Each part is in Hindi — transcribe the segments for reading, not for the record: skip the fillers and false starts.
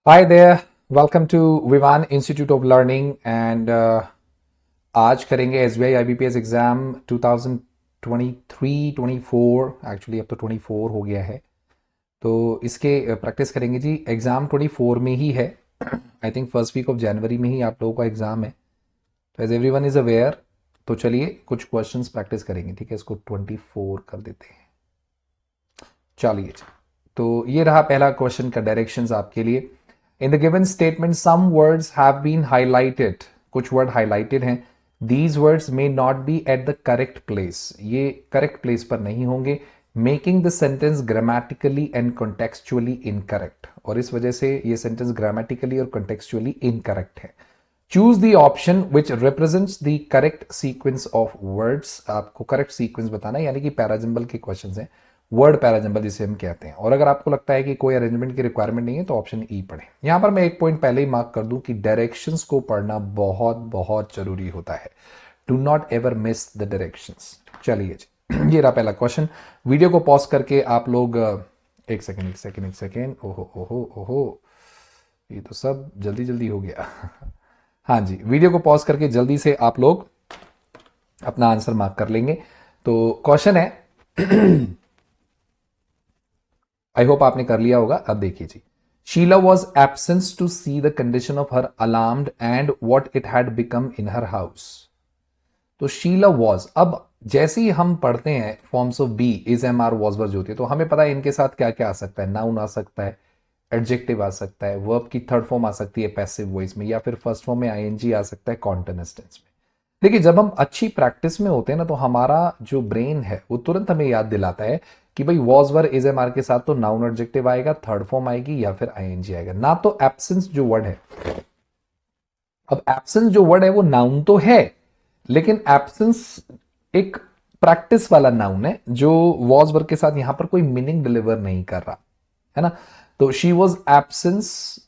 Hi there, welcome to Vivan Institute of Learning and आज करेंगे SBI IBPS एग्जाम 2023-24 एक्चुअली अब तो 24 हो गया है। तो इसके प्रैक्टिस करेंगे जी। एग्ज़ाम 24 में ही है। I think first week of January में ही आप लोगों का एग्ज़ाम है। तो एज एवरीवन इज़ अवेयर, तो चलिए कुछ क्वेश्चंस प्रैक्टिस करेंगे। ठीक है, इसको 24 कर देते हैं। चलिए जी। तो ये रहा पहला क्वेश्चन का डायरेक्शंस आपके लिए। In the given statement some words have been highlighted, कुछ वर्ड हाईलाइटेड हैं। These words may not be at the correct place, ये करेक्ट प्लेस पर नहीं होंगे। Making the sentence grammatically and contextually incorrect, और इस वजह से ये सेंटेंस ग्रामेटिकली और कॉन्टेक्चुअली इनकरेक्ट है। Choose the option which represents the correct sequence of words, आपको करेक्ट सीक्वेंस बताना है, यानी कि पैराजिम्बल के क्वेश्चंस हैं, वर्ड पैराजम्बल जिसे हम कहते हैं। और अगर आपको लगता है कि कोई अरेंजमेंट की रिक्वायरमेंट नहीं है तो ऑप्शन ई पढ़ें। यहां पर मैं एक पॉइंट पहले ही मार्क कर दूं कि डायरेक्शंस को पढ़ना बहुत बहुत जरूरी होता है। Do not ever miss the directions. चलिए जी, ये रहा पहला क्वेश्चन। वीडियो को पॉज करके आप लोग एक सेकेंड, ओहो ओहो ओहो, ये तो सब जल्दी जल्दी हो गया। हाँ जी, वीडियो को पॉज करके जल्दी से आप लोग अपना आंसर मार्क कर लेंगे। तो क्वेश्चन है, आई होप आपने कर लिया होगा। अब देखिए जी। Sheela was absence to see the condition of her alarmed and what it had become in her house. तो शीला वॉज, अब जैसे ही हम पढ़ते हैं forms of be, is, am, are, was, वर्ज होती है, तो हमें पता है इनके साथ क्या क्या आ सकता है। नाउन आ सकता है, एडजेक्टिव आ सकता है, वर्ब की थर्ड फॉर्म आ सकती है पैसिव वॉइस में, या फिर फर्स्ट फॉर्म में आईएनजी आ सकता है कॉन्टिन्यूअस टेंस में। देखिए, जब हम अच्छी प्रैक्टिस में होते हैं ना, तो हमारा जो ब्रेन है वो तुरंत हमें याद दिलाता है कि भाई was were is am are के साथ तो नाउन एडजेक्टिव आएगा, थर्ड फॉर्म आएगी, या फिर आईएनजी आएगा। ना तो एब्सेंस जो वर्ड है, अब एब्सेंस जो वर्ड है वो नाउन तो है, लेकिन एब्सेंस एक प्रैक्टिस वाला नाउन है जो वॉज वर्ड के साथ यहां पर कोई मीनिंग डिलीवर नहीं कर रहा है ना। तो she was absence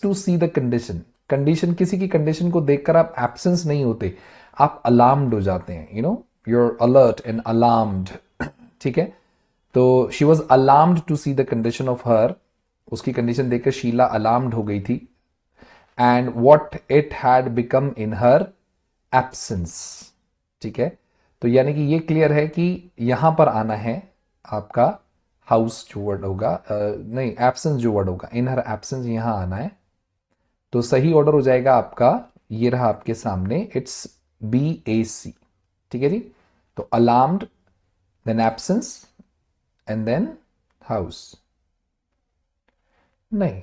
to see the condition. Condition, किसी की कंडीशन को देखकर आप एब्सेंस नहीं होते, आप अलार्म्ड हो जाते हैं। Your alert and alarmed. ठीक है, तो she was alarmed to see the condition of her, उसकी कंडीशन देखकर शीला अलार्म्ड हो गई थी। And what it had become in her absence. ठीक है, तो यानी कि ये क्लियर है कि यहां पर आना है आपका हाउस जो वर्ड होगा, नहीं, एब्सेंस जो वर्ड होगा, इन हर एब्सेंस यहां आना है। तो सही ऑर्डर हो जाएगा आपका, ये रहा आपके सामने, इट्स BAC। ठीक है जी। तो alarmed, then absence, and then house. नहीं,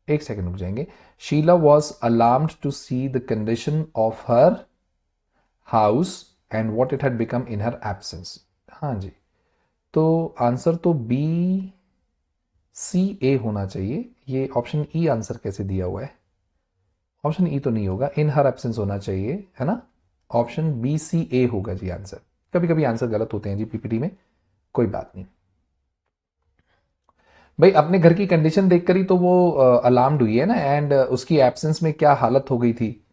एक सेकंड रुक जाएंगे। Sheela was alarmed to see the condition of her house and what it had become in her absence. हाँ जी, तो आंसर तो BCA होना चाहिए। ये ऑप्शन ई आंसर कैसे दिया हुआ है? ऑप्शन ई तो नहीं होगा, इन हर एब्सेंस होना चाहिए, है ना। ऑप्शन BCA होगा जी आंसर। कभी कभी आंसर गलत होते हैं जी पीपीटी में, कोई बात नहीं। भाई अपने घर की कंडीशन देखकर ही तो वो अलार्म्ड हुई है ना, एंड उसकी एब्सेंस में क्या हालत हो गई थी।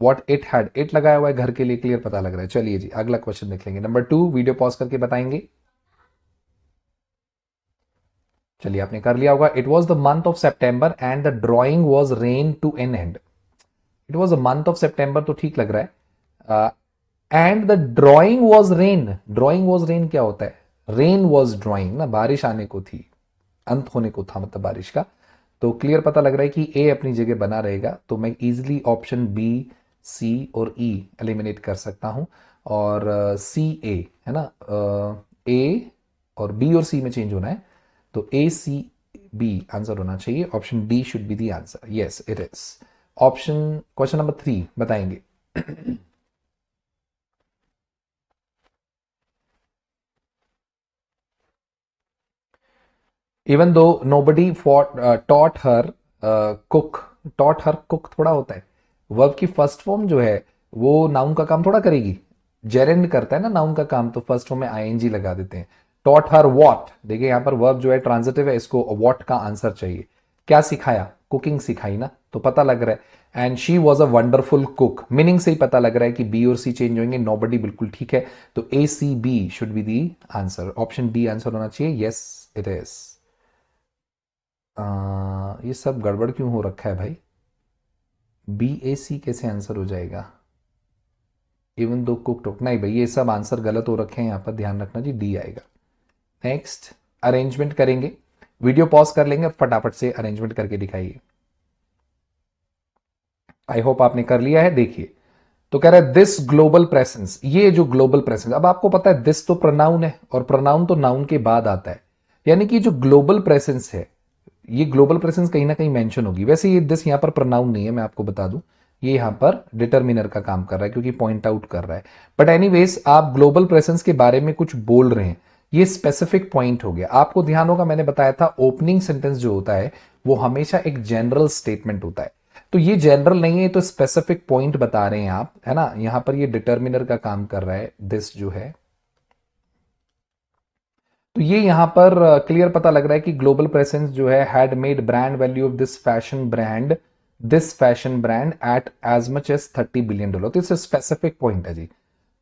वॉट इट हैड, इट लगाया हुआ है घर के लिए, क्लियर पता लग रहा है। चलिए जी, अगला क्वेश्चन देख लेंगे। नंबर 2, वीडियो पॉज करके बताएंगे। चलिए, आपने कर लिया होगा। It was the month of September and the drawing was rain to an end. It was the month of September तो ठीक लग रहा है। And the drawing was rain, drawing was rain क्या होता है? रेन वॉज ड्रॉइंग ना, बारिश आने को थी, अंत होने को था मतलब बारिश का। तो क्लियर पता लग रहा है कि ए अपनी जगह बना रहेगा, तो मैं इजिली ऑप्शन बी, सी और ई एलिमिनेट कर सकता हूं। और C A है ना, ए और बी और सी में चेंज होना है, तो ACB आंसर होना चाहिए। Option D should be the answer. Yes it is option. Question number 3 बताएंगे। इवन दो नोबडी टॉट हर कुक, टॉट हर कुक थोड़ा होता है। वर्ब की फर्स्ट फॉर्म जो है वो नाउन का काम थोड़ा करेगी, जेरेंड करता है ना नाउन का काम, तो फर्स्ट फॉर्म में आईएनजी लगा देते हैं। टॉट हर वॉट, देखिए यहां पर वर्ब जो है ट्रांजिटिव है, इसको वॉट का आंसर चाहिए। क्या सिखाया? कुकिंग सिखाई ना, तो पता लग रहा है। And she was a wonderful cook, meaning से ही पता लग रहा है कि बी और सी चेंज होंगे, नोबडी बिल्कुल ठीक है। तो ACB should be the answer. Option D answer होना चाहिए। Yes it is. ये सब गड़बड़ क्यों हो रखा है भाई? BAC कैसे आंसर हो जाएगा? इवन दो कुक नहीं भाई, ये सब आंसर गलत हो रखे हैं यहाँ पर, ध्यान रखना जी, डी आएगा। नेक्स्ट अरेंजमेंट करेंगे, वीडियो पॉज कर लेंगे, फटाफट से अरेंजमेंट करके दिखाइए। आई होप आपने कर लिया है। देखिए तो कह रहा है दिस ग्लोबल प्रेजेंस, ये जो ग्लोबल प्रेजेंस, अब आपको पता है दिस तो प्रोनाउन है और प्रोनाउन तो नाउन के बाद आता है, यानी कि जो ग्लोबल प्रेजेंस है, ये ग्लोबल प्रेजेंस कहीं ना कहीं मेंशन होगी। वैसे ये दिस यहां पर प्रोनाउन नहीं है, मैं आपको बता दूं, ये यहां पर डिटरमिनर का काम कर रहा है क्योंकि पॉइंट आउट कर रहा है। बट एनीवेज आप ग्लोबल प्रेजेंस के बारे में कुछ बोल रहे हैं, ये स्पेसिफिक पॉइंट हो गया। आपको ध्यान होगा मैंने बताया था ओपनिंग सेंटेंस जो होता है वो हमेशा एक जनरल स्टेटमेंट होता है, तो ये जनरल नहीं है, तो स्पेसिफिक पॉइंट बता रहे हैं आप, है ना। यहां पर ये डिटरमिनर का काम कर रहा है दिस जो है, तो ये यहां पर क्लियर पता लग रहा है कि ग्लोबल प्रेजेंस जो है had made brand value of this fashion brand at as much as $30 billion, तो इट्स स्पेसिफिक पॉइंट है जी।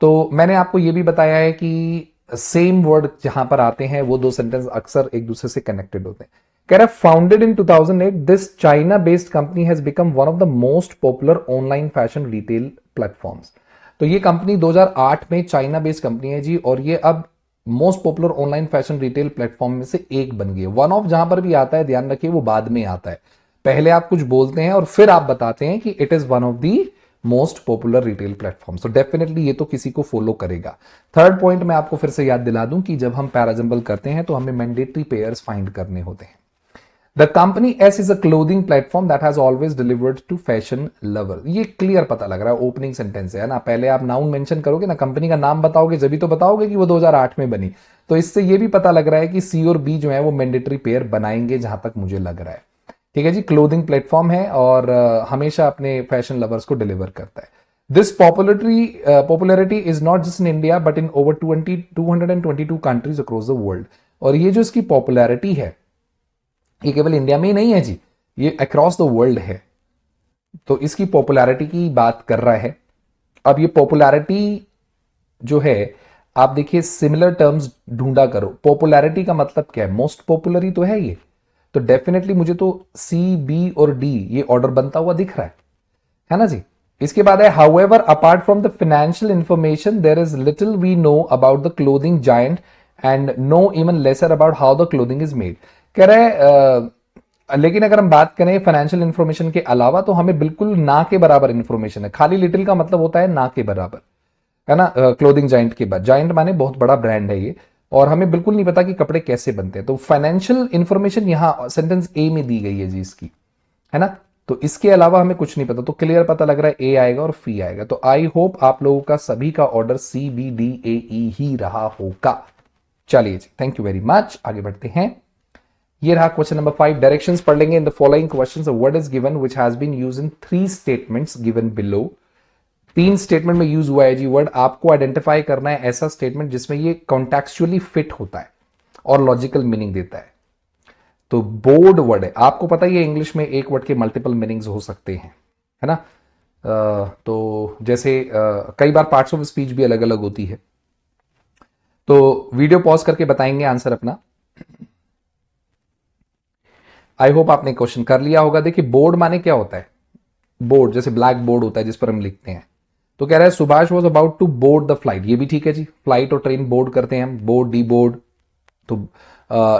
तो मैंने आपको ये भी बताया है कि सेम वर्ड जहां पर आते हैं वो दो सेंटेंस अक्सर एक दूसरे से कनेक्टेड होते हैं। कह रहा है founded in 2008 this China based company has become one of the most popular online fashion retail platforms. तो ये कंपनी 2008 में चाइना बेस्ड कंपनी है जी, और ये अब most popular online fashion retail platform में से एक बन गई है। वन ऑफ जहां पर भी आता है ध्यान रखिए वो बाद में आता है, पहले आप कुछ बोलते हैं और फिर आप बताते हैं कि it is one of the most popular retail platform, तो डेफिनेटली ये तो किसी को फॉलो करेगा। थर्ड पॉइंट मैं आपको फिर से याद दिला दूं कि जब हम पैराजंबल करते हैं तो हमें मैंडेटरी पेयर्स फाइंड करने होते हैं। The company S is a clothing platform that has always delivered to fashion lover. ये क्लियर पता लग रहा है, ओपनिंग सेंटेंस है ना, पहले आप नाउन मेंशन करोगे ना, कंपनी का नाम बताओगे जब भी तो बताओगे कि वो 2008 में बनी, तो इससे ये भी पता लग रहा है कि सी और बी जो है वो मैंडेटरी पेयर बनाएंगे जहां तक मुझे लग रहा है। ठीक है जी, क्लोथिंग प्लेटफॉर्म है और हमेशा अपने फैशन लवर्स को डिलीवर करता है। This popularity is not just in India but in over 222 countries across the world. और ये जो इसकी पॉपुलैरिटी है ये केवल इंडिया में ही नहीं है जी, ये अक्रॉस द वर्ल्ड है, तो इसकी पॉपुलैरिटी की बात कर रहा है। अब ये पॉपुलैरिटी जो है, आप देखिए सिमिलर टर्म्स ढूंढा करो, पॉपुलैरिटी का मतलब क्या है, मोस्ट पॉपुलर ही तो है ये, तो डेफिनेटली मुझे तो सी बी और डी ये ऑर्डर बनता हुआ दिख रहा है ना जी। इसके बाद है however apart from the financial information there is little we know about the clothing giant and know even lesser about how the clothing is made. कह रहे हैं लेकिन अगर हम बात करें फाइनेंशियल इंफॉर्मेशन के अलावा तो हमें बिल्कुल ना के बराबर इंफॉर्मेशन है। खाली लिटिल का मतलब होता है ना के बराबर, है ना। क्लोथिंग जाइंट के बाद, जाइंट माने बहुत बड़ा ब्रांड है ये, और हमें बिल्कुल नहीं पता कि कपड़े कैसे बनते हैं, तो फाइनेंशियल इंफॉर्मेशन यहां सेंटेंस ए में दी गई है जी इसकी, है ना। तो इसके अलावा हमें कुछ नहीं पता, तो क्लियर पता लग रहा है ए आएगा और फी आएगा। तो आई होप आप लोगों का सभी का order C B D A E ही रहा होगा। चलिए जी, थैंक यू वेरी मच, आगे बढ़ते हैं। ये रहा क्वेश्चन नंबर 5। डायरेक्शंस पढ़ लेंगे। In the following questions a word is given which has been used in 3 statements given below. 3 statement में यूज हुआ है जी वर्ड, आपको आइडेंटिफाई करना है ऐसा स्टेटमेंट जिसमें ये कॉन्टेक्चुअली फिट होता है और लॉजिकल मीनिंग देता है। तो बोर्ड वर्ड है, आपको पता ही है इंग्लिश में एक वर्ड के मल्टीपल मीनिंग्स हो सकते हैं, है ना। तो जैसे कई बार पार्ट्स ऑफ स्पीच भी अलग अलग होती है, तो वीडियो पॉज करके बताएंगे आंसर अपना। आई होप आपने क्वेश्चन कर लिया होगा। देखिए बोर्ड माने क्या होता है, बोर्ड जैसे ब्लैक बोर्ड होता है जिस पर हम लिखते हैं। तो कह रहा है Subhash was about to board the flight, ये भी ठीक है जी, फ्लाइट और ट्रेन बोर्ड करते हैं हम, बोर्ड डी बोर्ड, तो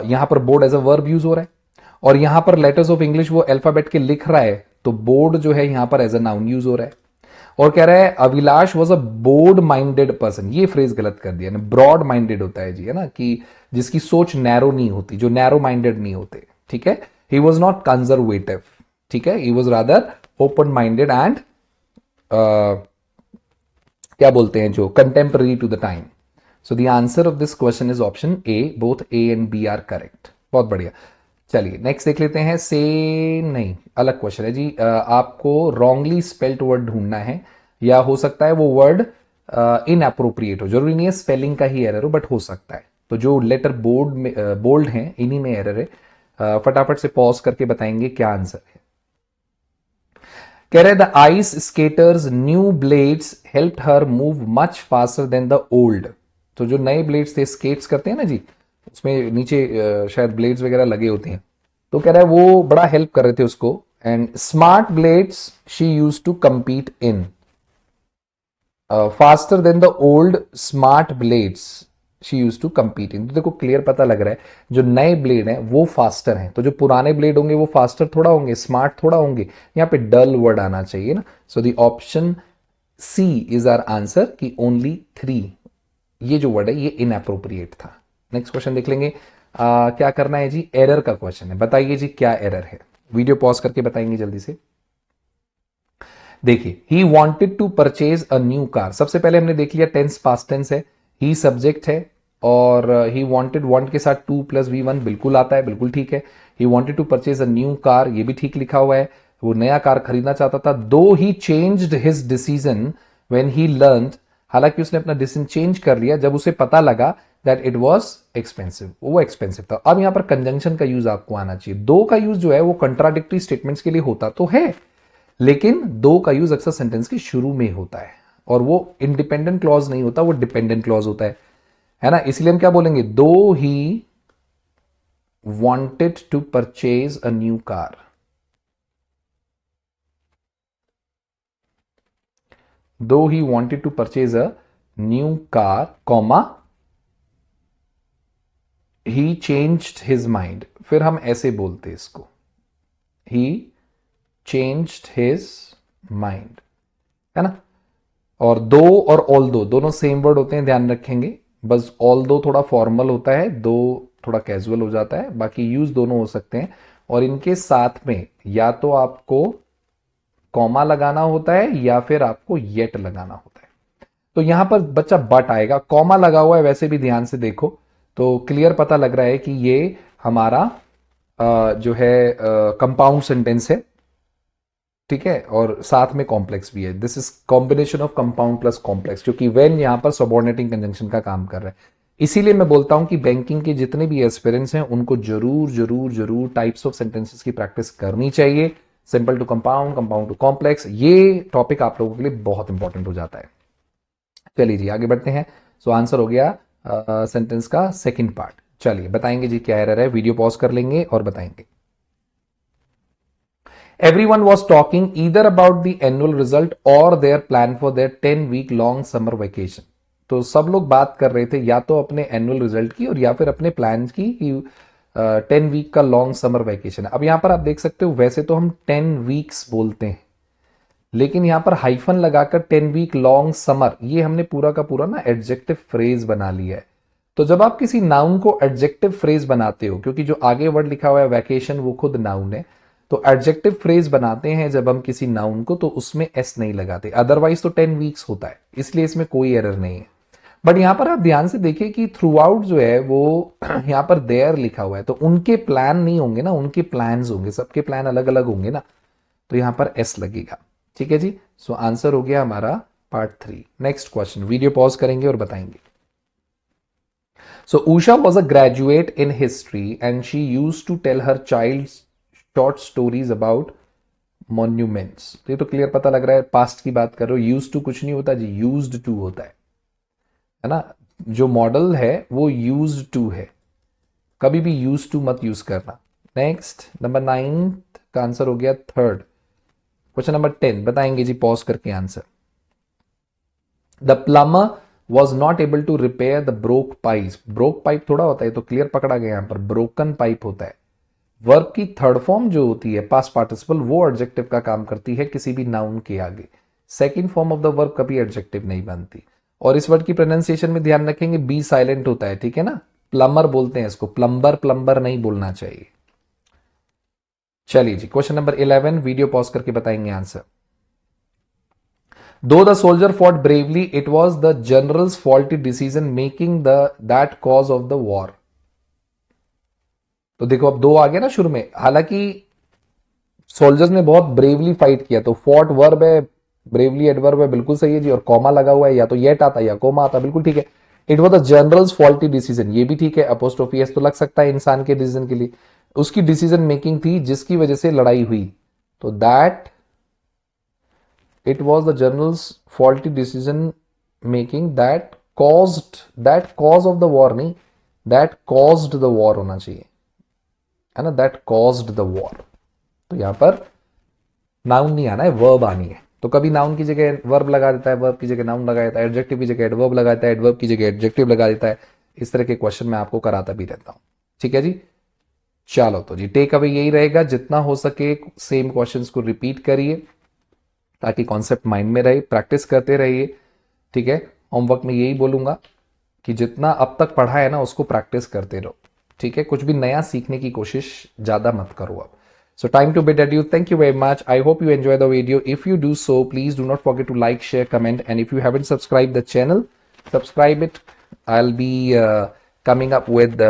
यहां पर board as a verb use हो रहा है, और यहां पर लेटर्स ऑफ इंग्लिश वो अल्फाबेट के लिख रहा है, तो बोर्ड जो है यहां पर एज अ नाउन यूज हो रहा है। और कह रहा है Avilash was a board minded person, ये फ्रेज गलत कर दिया ना, ब्रॉड माइंडेड होता है जी, है ना, कि जिसकी सोच नैरो नहीं होती, जो नैरो माइंडेड नहीं होते, ठीक है। ही वॉज नॉट कंजर्वेटिव, ठीक है, he was rather open minded and क्या बोलते हैं जो contemporary to the time. So the answer of this question is option A, both A and B are correct. बहुत बढ़िया। चलिए नेक्स्ट देख लेते हैं। से नहीं, अलग क्वेश्चन है जी। आपको रॉन्गली स्पेल्ड वर्ड ढूंढना है, या हो सकता है वो वर्ड इनअप्रोप्रिएट हो, जरूरी नहीं है स्पेलिंग का ही एरर हो, बट हो सकता है। तो जो लेटर बोर्ड में बोल्ड है इन्हीं में एरर है। फटाफट से पॉज करके बताएंगे क्या आंसर है। कह रहे the ice skaters new blades help her move much faster than the old. तो जो नए ब्लेड्स थे, स्केट्स करते हैं ना जी, उसमें नीचे शायद ब्लेड्स वगैरह लगे होते हैं, तो कह रहा है वो बड़ा हेल्प कर रहे थे उसको। And smart blades she use to compete in faster than the old smart blades she use to compete in. तो देखो क्लियर पता लग रहा है जो नए ब्लेड हैं वो फास्टर हैं, तो जो पुराने ब्लेड होंगे वो फास्टर थोड़ा होंगे, स्मार्ट थोड़ा होंगे। यहाँ पे डल वर्ड आना चाहिए ना। So the option C is our answer की ओनली 3, ये जो वर्ड है ये इनअप्रोप्रिएट था। नेक्स्ट क्वेश्चन देख लेंगे। क्या करना है जी, एरर का क्वेश्चन है, बताइए जी क्या एरर है। वीडियो पॉज करके बताएंगे जल्दी से। देखिए, he wanted to purchase a new car, सबसे पहले हमने देख लिया टेंस पास्ट टेंस है, ही सब्जेक्ट है, और ही वॉन्टेड वांट के साथ 2+V1 बिल्कुल आता है, बिल्कुल ठीक है। He wanted to purchase a new car, ये भी ठीक लिखा हुआ है, वो नया कार खरीदना चाहता था। दो he changed his decision when he learned, हालांकि उसने अपना डिसीजन चेंज कर लिया जब उसे पता लगा दैट इट वॉज एक्सपेंसिव, वो एक्सपेंसिव था। अब यहां पर कंजंक्शन का यूज आपको आना चाहिए। दो का यूज जो है वो कंट्राडिक्टरी स्टेटमेंट्स के लिए होता तो है, लेकिन दो का यूज अक्सर सेंटेंस के शुरू में होता है, और वो इंडिपेंडेंट क्लॉज नहीं होता, वो डिपेंडेंट क्लॉज होता है ना। इसलिए हम क्या बोलेंगे, दो ही wanted to purchase a new car, though he wanted to purchase a new car, comma he changed his mind। फिर हम ऐसे बोलते इसको, he changed his mind, है ना। और दो और ऑल दो दोनों सेम वर्ड होते हैं, ध्यान रखेंगे। बस ऑल दो थोड़ा फॉर्मल होता है, दो थोड़ा कैजुअल हो जाता है, बाकी यूज दोनों हो सकते हैं। और इनके साथ में या तो आपको कॉमा लगाना होता है या फिर आपको येट लगाना होता है। तो यहां पर बच्चा बट आएगा, कॉमा लगा हुआ है वैसे भी, ध्यान से देखो तो क्लियर पता लग रहा है कि ये हमारा जो है कंपाउंड सेंटेंस है, ठीक है, और साथ में कॉम्प्लेक्स भी है। This is combination of compound plus complex, क्योंकि वेन यहां पर सबऑर्डिनेटिंग कंजंक्शन का काम कर रहा है। इसीलिए मैं बोलता हूं कि बैंकिंग के जितने भी एस्पिरेंट्स हैं उनको जरूर जरूर जरूर टाइप्स ऑफ सेंटेंसेस की प्रैक्टिस करनी चाहिए। Simple to compound, compound to complex, ये टॉपिक आप लोगों के लिए बहुत इंपॉर्टेंट हो जाता है। चलिए जी आगे बढ़ते हैं। सो आंसर हो गया सेंटेंस का सेकंड पार्ट। चलिए बताएंगे जी क्या एरर है, वीडियो पॉज कर लेंगे और बताएंगे। Everyone was talking either about the annual result or their plan for their 10-week long summer vacation। तो सब लोग बात कर रहे थे या तो अपने एनुअल रिजल्ट की और या फिर अपने प्लान की, 10 वीक का लॉन्ग समर वैकेशन है। अब यहां पर आप देख सकते हो, वैसे तो हम 10 वीक्स बोलते हैं, लेकिन यहां पर हाइफन लगाकर 10 वीक लॉन्ग समर, ये हमने पूरा का पूरा ना एडजेक्टिव फ्रेज बना लिया है। तो जब आप किसी नाउन को एडजेक्टिव फ्रेज बनाते हो, क्योंकि जो आगे वर्ड लिखा हुआ है वैकेशन वो खुद नाउन है, तो एडजेक्टिव फ्रेज बनाते हैं जब हम किसी नाउन को, तो उसमें एस नहीं लगाते, अदरवाइज तो 10 वीक्स होता है, इसलिए इसमें कोई एरर नहीं है। बट यहां पर आप ध्यान से देखिए कि थ्रू आउट जो है वो यहां पर देयर लिखा हुआ है, तो उनके प्लान नहीं होंगे ना, उनके प्लान्स होंगे, सबके प्लान अलग अलग होंगे ना, तो यहां पर एस लगेगा। ठीक है जी। सो आंसर हो गया हमारा part 3। Next question, video pause करेंगे और बताएंगे। So Usha was a graduate in history and she used to tell her child short stories about monuments। तो ये तो क्लियर पता लग रहा है, पास्ट की बात कर रहे हो। यूज टू कुछ नहीं होता जी, यूज्ड टू होता है ना। जो मॉडल है वो यूज्ड टू है, कभी भी यूज टू मत यूज करना। नेक्स्ट नंबर 9 का आंसर हो गया थर्ड। क्वेश्चन नंबर 10 बताएंगे जी पॉज करके answer. The plumber was not able to repair the broke pipe. Broke pipe थोड़ा होता है, तो क्लियर पकड़ा गया यहां पर, ब्रोकन पाइप होता है। वर्ब की थर्ड फॉर्म जो होती है पास्ट पार्टिसिपल, वो एडजेक्टिव का काम करती है किसी भी नाउन के आगे। Second form of the verb कभी एडजेक्टिव नहीं बनती। और इस वर्ड की प्रोनाउंसिएशन में ध्यान रखेंगे, बी साइलेंट होता है, ठीक है ना। प्लम्बर बोलते हैं इसको, प्लम्बर प्लम्बर नहीं बोलना चाहिए। चलिए जी क्वेश्चन नंबर 11, वीडियो पॉज करके बताएंगे answer. Though the soldier fought bravely, it was the general's faulty decision making that cause of the war। तो देखो अब दो आ गया ना शुरू में, हालांकि सोल्जर्स ने बहुत ब्रेवली फाइट किया, तो फॉट वर्ब है, ब्रेवली एडवर्ब है, बिल्कुल सही है जी। और कॉमा लगा हुआ है, या तो येट आता या कोमा आता, बिल्कुल ठीक है। It was the generals faulty decision, ये भी ठीक है। अपोस्ट्रोफी एस तो लग सकता है इंसान के डिसीजन के लिए, उसकी डिसीजन मेकिंग थी जिसकी वजह से लड़ाई हुई, तो that it was the general's faulty decision making that caused, that cause of the war नहीं, that caused the war होना चाहिए। है ना, दैट कॉज्ड द वॉर। तो यहां पर नाउन नहीं आना है, वर्ब आनी है। तो कभी नाउन की जगह वर्ब लगा देता है, वर्ब की जगह नाउन लगा देता है, एडजेक्टिव की जगह एडवर्ब लगा देता है, एडवर्ब की जगह एडजेक्टिव लगा देता है। इस तरह के क्वेश्चन मैं आपको कराता भी रहता हूं। ठीक है जी, चलो तो जी टेक अवे यही रहेगा, जितना हो सके सेम क्वेश्चंस को रिपीट करिए ताकि कॉन्सेप्ट माइंड में रहे, प्रैक्टिस करते रहिए। ठीक है, होमवर्क में यही बोलूंगा कि जितना अब तक पढ़ा है ना उसको प्रैक्टिस करते रहो। ठीक है, कुछ भी नया सीखने की कोशिश ज्यादा मत करो अब। So time to bid adieu. Thank you very much. I hope you enjoy the video. If you do so, please do not forget to like, share, comment, and if you haven't subscribed the channel, subscribe it. I'll be coming up with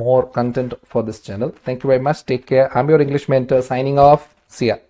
more content for this channel. Thank you very much. Take care. I'm your English mentor signing off. See ya.